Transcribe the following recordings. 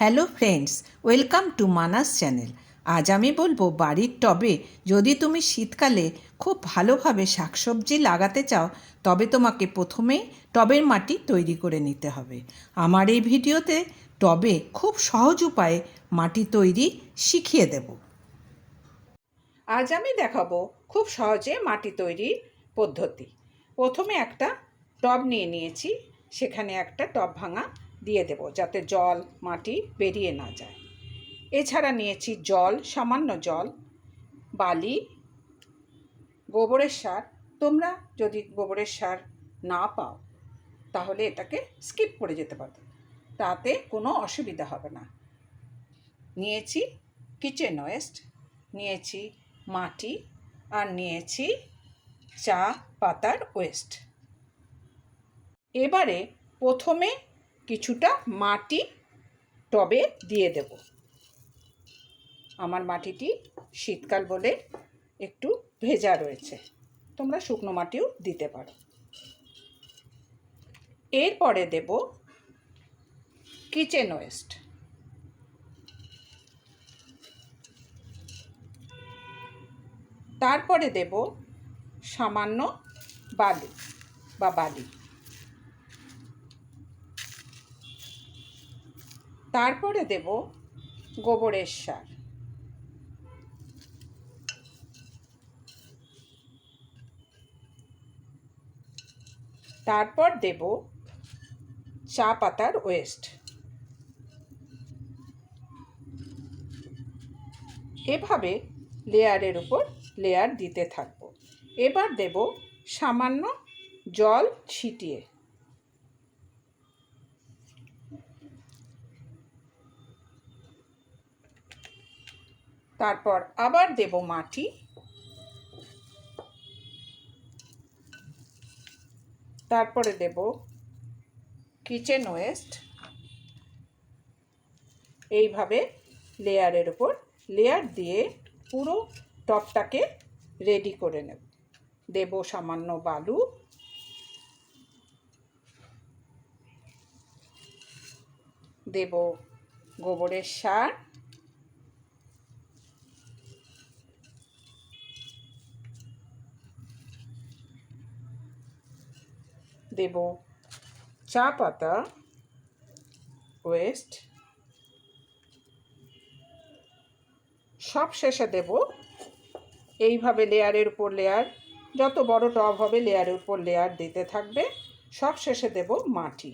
Hello friends, welcome to Manas channel. আজ আমি বলবো বাড়ির টবে যদি তুমি শীতকালে খুব ভালোভাবে শাকসবজি লাগাতে চাও তবে তোমাকে প্রথমেই টবের মাটি তৈরি করে নিতে হবে। আমার এই ভিডিওতে টবে খুব সহজ উপায়ে মাটি তৈরি শিখিয়ে দেব। আজ আমি দেখাবো খুব সহজে মাটি তৈরির পদ্ধতি। প্রথমে একটা টব নিয়ে নিয়েছি, সেখানে একটা টব ভাঙা দিয়ে দেব যাতে জল মাটি বেরিয়ে না যায়। এছাড়া নিয়েছি জল, সামান্য জল, বালি, গোবরের সার। তোমরা যদি গোবরের সার না পাও তাহলে এটাকে স্কিপ করে যেতে পারো, তাতে কোনো অসুবিধা হবে না। নিয়েছি কিচেন ওয়েস্ট, নিয়েছি মাটি, আর নিয়েছি চা পাতার ওয়েস্ট। এবারে প্রথমে কিছুটা মাটি টবে দিয়ে দেব। আমার মাটিটি শীতকাল বলে একটু ভেজা রয়েছে, তোমরা শুকনো মাটিও দিতে পারো। এরপরে দেব কিচেন ওয়েস্ট, তারপরে দেব সামান্য বালি বা বালি, তারপরে দেব গোবরের সার, তারপর দেব চা পাতার ওয়েস্ট। এভাবে লেয়ারের উপর লেয়ার দিতে থাকব। এবার দেব সামান্য জল ছিটিয়ে, তারপর আবার দেব মাটি, তারপরে দেব কিচেন ওয়েস্ট। এইভাবে লেয়ারের উপর লেয়ার দিয়ে পুরো টবটাকে রেডি করে নেব। দেব সামান্য বালু, দেব গোবরের সার, দেব চা পাতা ওয়েস্ট, সব শেষে দেব এইভাবে লেয়ারের উপর লেয়ার, যত বড় টব হবে লেয়ারের উপর লেয়ার দিতে থাকবে। সব শেষে দেব মাটি।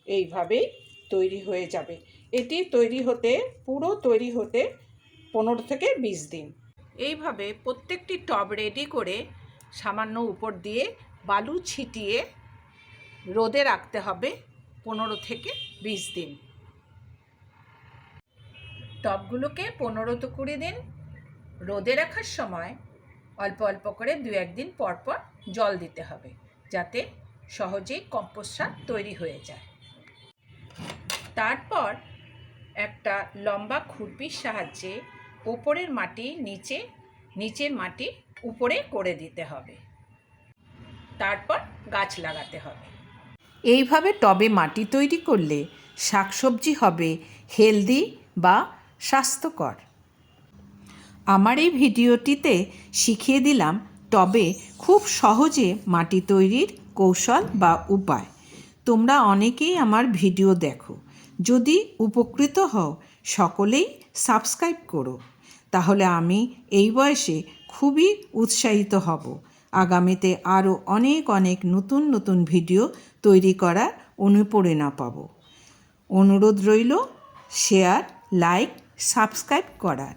এইভাবেই তৈরি হয়ে যাবে। এটি পুরো তৈরি হতে 15 থেকে 20 দিন। এইভাবে প্রত্যেকটি টব রেডি করে সামান্য উপর দিয়ে বালু ছিটিয়ে রোদে রাখতে হবে 15 থেকে 20 দিন। টবগুলোকে 15 থেকে 20 দিন রোদে রাখার সময় অল্প অল্প করে 2-1 দিন পর পর জল দিতে হবে, যাতে সহজেই কম্পোস্ট সার তৈরি হয়ে যায়। তারপর একটা লম্বা খুরপির সাহায্যে ওপরের মাটি নিচে, নিচের মাটি উপরে করে দিতে হবে। তারপর গাছ লাগাতে হবে। এইভাবে টবে মাটি তৈরি করলে শাকসবজি হবে হেলদি বা স্বাস্থ্যকর। আমার এই ভিডিওটিতে শিখিয়ে দিলাম টবে খুব সহজে মাটি তৈরির কৌশল বা উপায়। তোমরা অনেকেই আমার ভিডিও দেখো, যদি উপকৃত হও সকলেই সাবস্ক্রাইব করো, তাহলে আমি এই বয়সে খুবই উৎসাহিত হব আগামীতে আরও অনেক অনেক নতুন নতুন ভিডিও তৈরি করার অনুপ্রেরণা পাব। অনুরোধ রইল শেয়ার, লাইক, সাবস্ক্রাইব করার।